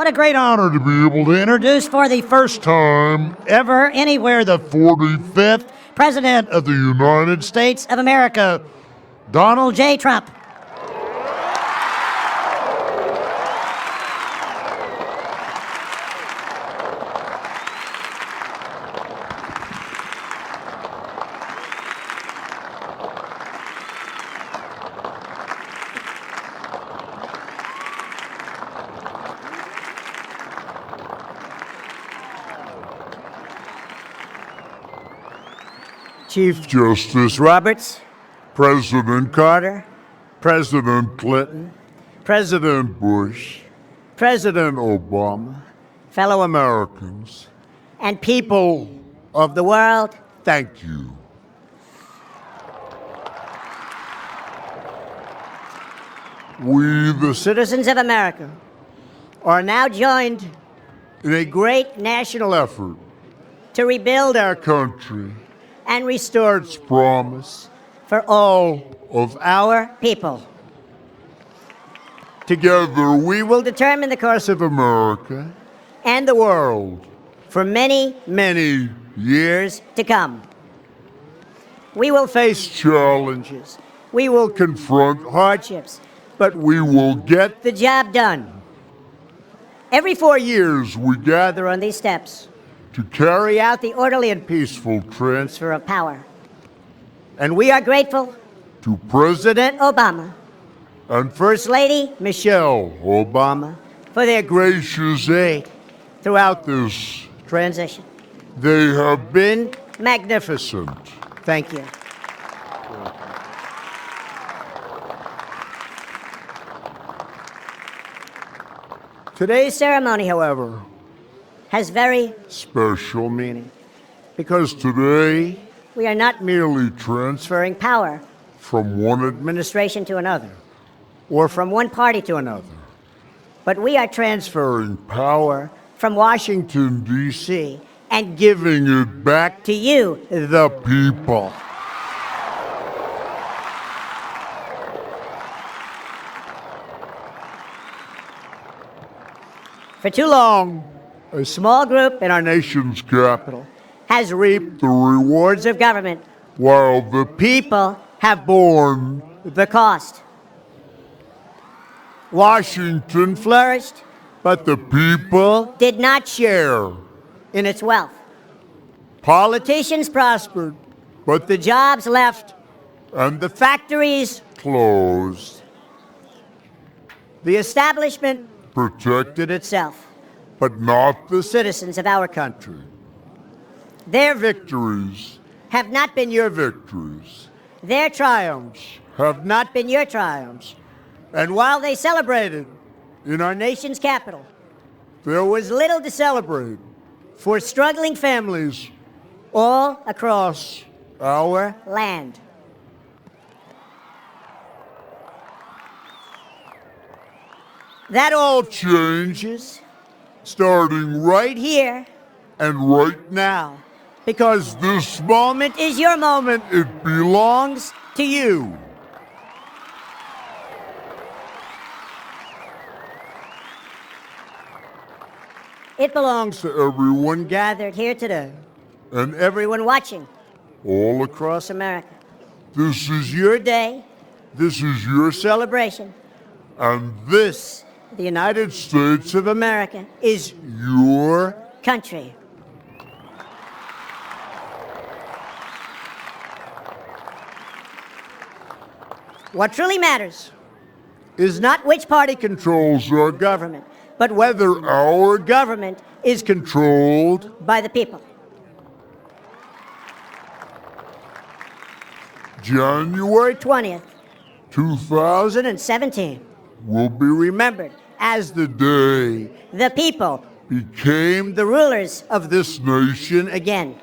What a great honor to be able to introduce for the first time ever anywhere the 45th President of the United States of America, Donald J. Trump. Chief Justice Roberts, President Carter, President Clinton, President Bush, President Obama, fellow Americans, and people of the world, thank you. We, the citizens of America, are now joined in a great national effort to rebuild our country and restore its promise for all of our people. Together, we will determine the course of America and the world for many, many years to come. We will face challenges. We will confront hardships, but we will get the job done. Every 4 years, we gather on these steps to carry out the orderly and peaceful transfer of power. And we are grateful to President Obama and First Lady Michelle Obama for their gracious aid throughout this transition. They have been magnificent. Thank you. Today's ceremony, however, has very special meaning, because today we are not merely transferring power from one administration to another or from one party to another, but we are transferring power from Washington, D.C. and giving it back to you, the people. For too long, a small group in our nation's capital has reaped the rewards of government, while the people have borne the cost. Washington flourished, but the people did not share in its wealth. Politicians prospered, but the jobs left, and the factories closed. The establishment protected itself, but not the citizens of our country. Their victories have not been your victories. Their triumphs have not been your triumphs. And while they celebrated in our nation's capital, there was little to celebrate for struggling families all across our land. That all changes starting right here and right now, because this moment is your moment. It belongs to you. It belongs to everyone gathered here today and everyone watching all across America. This is your day. This is your celebration. And this, the United States of America, is your country. What truly matters is not which party controls our government, but whether our government is controlled by the people. January 20th, 2017 will be remembered as the day the people became the rulers of this nation again.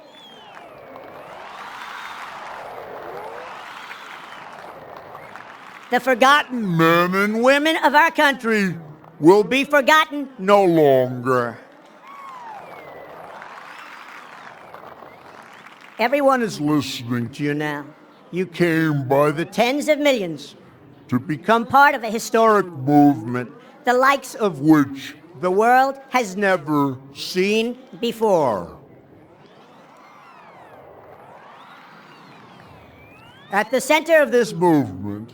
The forgotten men and women of our country will be forgotten no longer. Everyone is listening to you now. You came by the tens of millions to become part of a historic movement, the likes of which the world has never seen before. At the center of this movement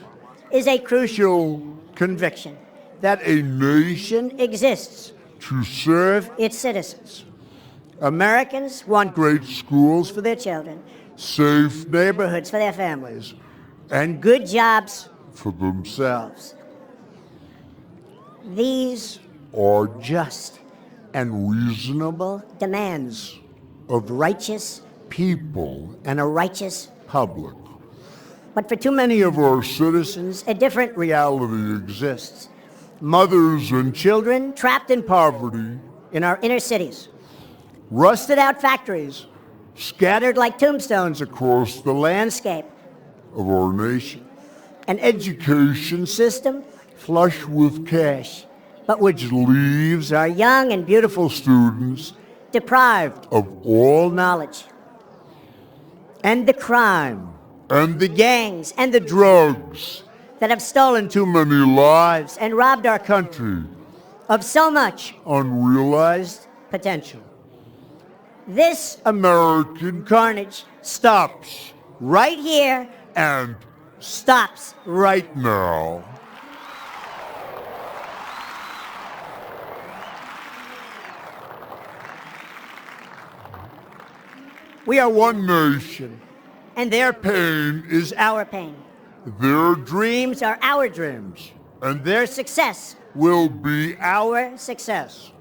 is a crucial conviction that a nation exists to serve its citizens. Americans want great schools for their children, safe neighborhoods for their families, and good jobs for themselves. These are just and reasonable demands of righteous people and a righteous public. But for too many of our citizens, a different reality exists. Mothers and children trapped in poverty in our inner cities. Rusted out factories scattered like tombstones across the landscape of our nation. An education system flush with cash, but which leaves our young and beautiful students deprived of all knowledge. And the crime, and the gangs, and the drugs that have stolen too many lives and robbed our country of so much unrealized potential. This American carnage stops right here and stops right now. We are one nation, and their pain is our pain. Their dreams are our dreams, and their success will be our success.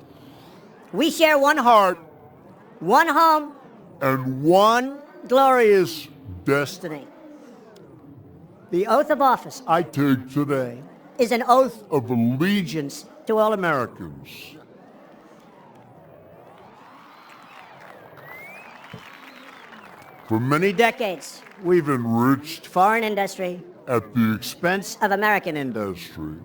We share one heart, one home, and one glorious destiny. The oath of office I take today is an oath of allegiance to all Americans. For many decades, we've enriched foreign industry at the expense of American industry,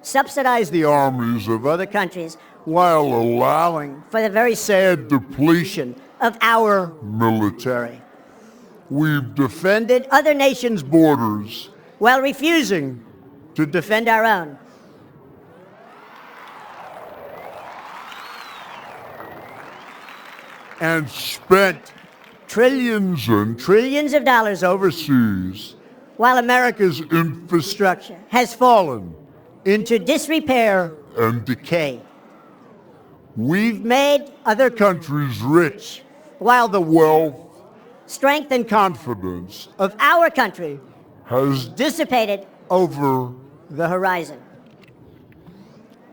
subsidized the armies of other countries while allowing for the very sad depletion of our military. We've defended other nations' borders while refusing to defend our own. And spent trillions and trillions of dollars overseas while America's infrastructure has fallen into disrepair and decay. We've made other countries rich while the wealth, strength, and confidence of our country has dissipated over the horizon.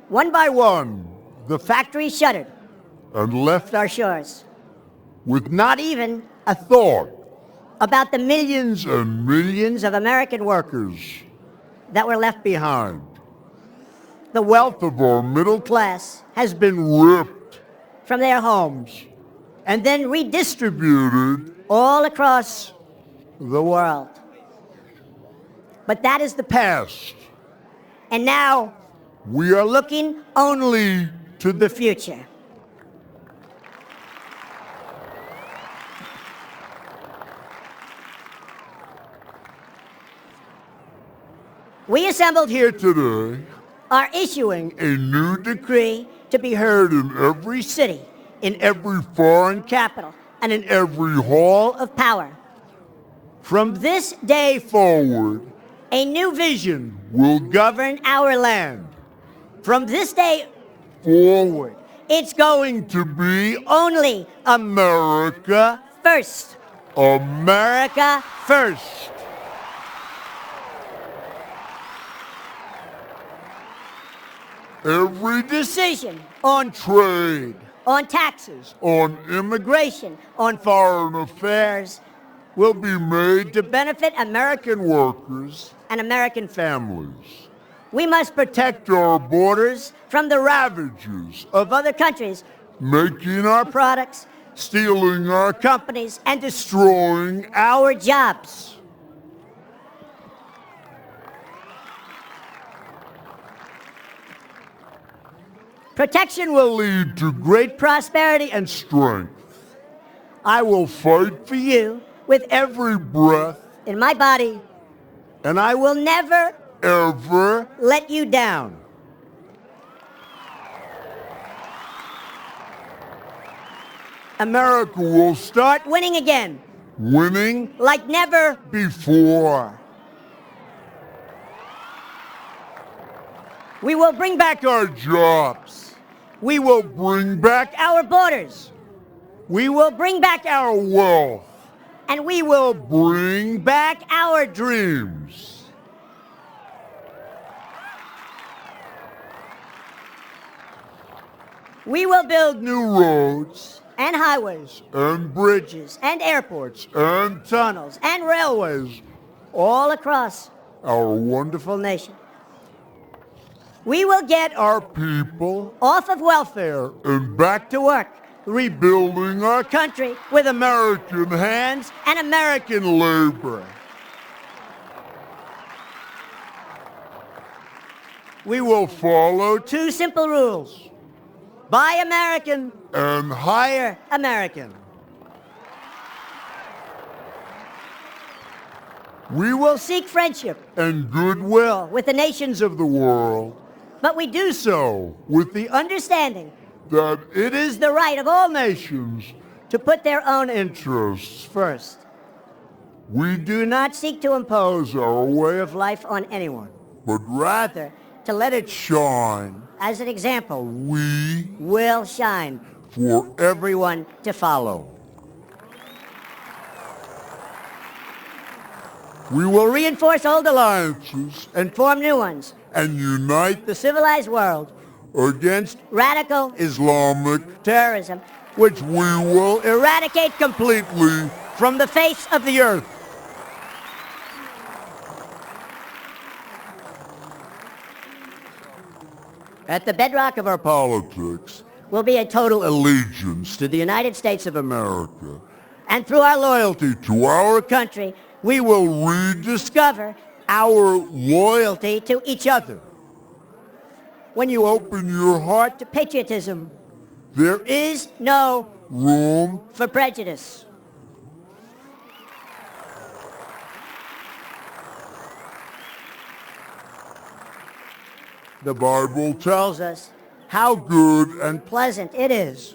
One by one, the factories shuttered and left our shores with not even a thought about the millions and millions of American workers that were left behind. The wealth of our middle class has been ripped from their homes and then redistributed all across the world. But that is the past. And now we are looking only to the future. We assembled here today are issuing a new decree to be heard in every city, in every foreign capital, and in every hall of power. From this day forward, a new vision will govern our land. From this day forward, it's going to be only America first. America first. Every decision on trade, on taxes, on immigration, on foreign affairs will be made to benefit American workers and American families. We must protect our borders from the ravages of other countries, making our products, stealing our companies, and destroying our jobs. Protection will lead to great prosperity and strength. I will fight for you with every breath in my body, and I will never, ever let you down. America will start winning again. Winning like never before. We will bring back our jobs. We will bring back our borders. We will bring back our wealth. And we will bring back our dreams. We will build new roads and highways and bridges and airports and tunnels and railways all across our wonderful nation. We will get our people off of welfare and back to work, rebuilding our country with American hands and American labor. We will follow two simple rules: buy American and hire American. We will seek friendship and goodwill with the nations of the world, but we do so with the understanding that it is the right of all nations to put their own interests first. We do not seek to impose our way of life on anyone, but rather to let it shine. As an example, we will shine for everyone to follow. We will reinforce old alliances and form new ones and unite the civilized world against radical Islamic terrorism, which we will eradicate completely from the face of the earth. At the bedrock of our politics will be a total allegiance to the United States of America. And through our loyalty to our country, we will rediscover our loyalty to each other. When you open your heart to patriotism, there is no room for prejudice. The Bible tells us how good and pleasant it is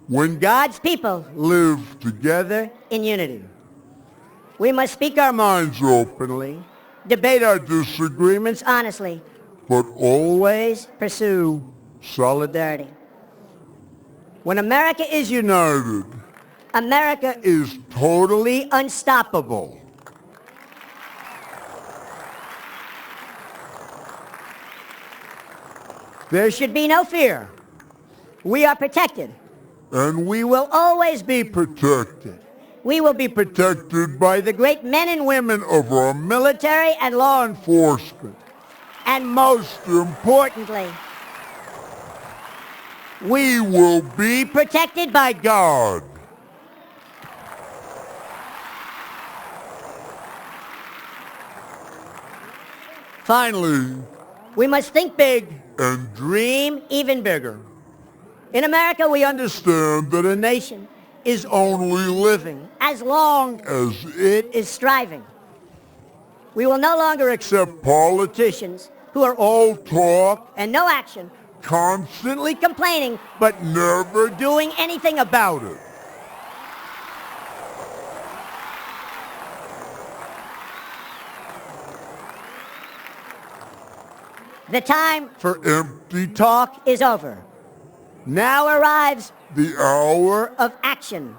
when God's people live together in unity. We must speak our minds openly, debate our disagreements honestly, but always pursue solidarity. When America is united, America is totally unstoppable. There should be no fear. We are protected. And we will always be protected. We will be protected by the great men and women of our military and law enforcement. And most importantly, we will be protected by God. Finally, we must think big and dream even bigger. In America, we understand that a nation is only living as long as it is striving. We will no longer accept politicians who are all talk and no action, constantly complaining, but never doing anything about it. The time for empty talk is over. Now arrives the hour of action.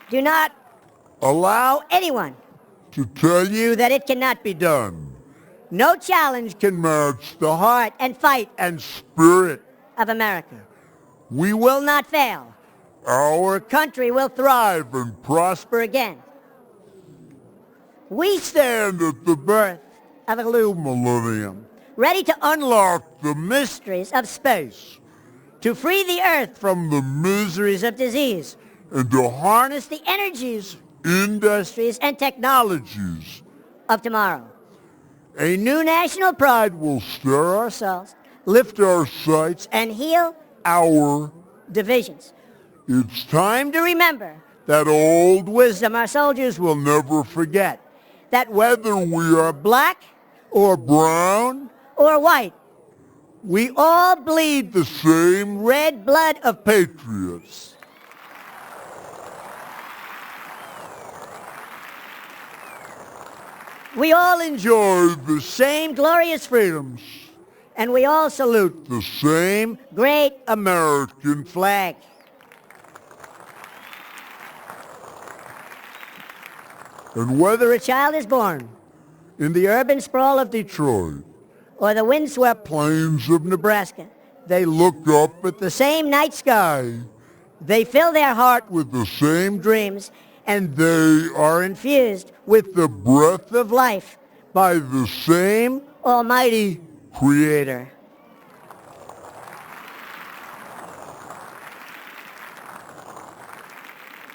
Do not allow anyone to tell you that it cannot be done. No challenge can match the heart and fight and spirit of America. We will not fail. Our country will thrive and prosper again. We stand at the birth of a new millennium, ready to unlock the mysteries of space, to free the earth from the miseries of disease, and to harness the energies, industries, and technologies of tomorrow. A new national pride will stir ourselves, lift our sights, and heal our divisions. It's time to remember that old wisdom our soldiers will never forget, that whether we are black or brown or white, We all bleed the same red blood of patriots. We all enjoy the same glorious freedoms, and we all salute the same great American flag. And whether a child is born in the urban sprawl of Detroit or the windswept plains of Nebraska, they look up at the same night sky. They fill their heart with the same dreams, and they are infused with the breath of life by the same almighty Creator.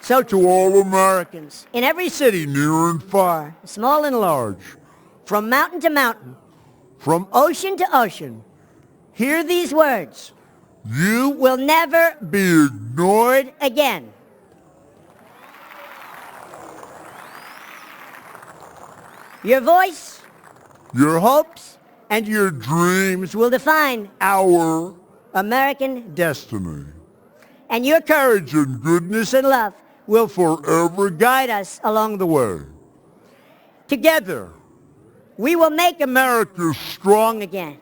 So to all Americans, in every city near and far, small and large, from mountain to mountain, from ocean to ocean, hear these words. You will never be ignored again. Your voice, your hopes, and your dreams will define our American destiny. And your courage and goodness and love will forever guide us along the way. Together, we will make America strong again.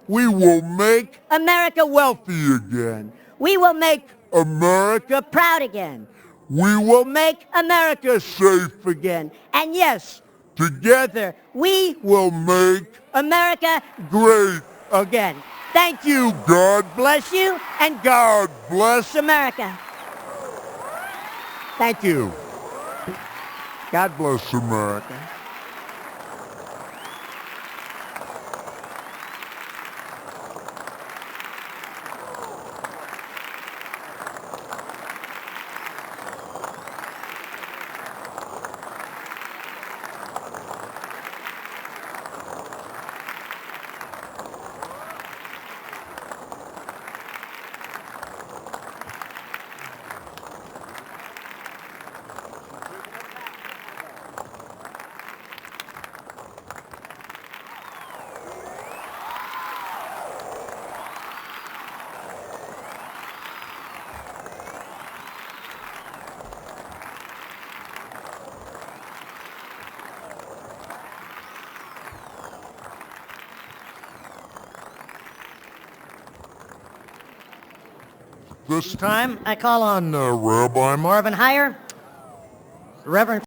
We will make America wealthy again. We will make America proud again. We will make America safe again. And yes, together, we will make America great again. Thank you. God bless you, and God bless America. Thank you. God bless America. This time, I call on Rabbi Marvin Heyer, Reverend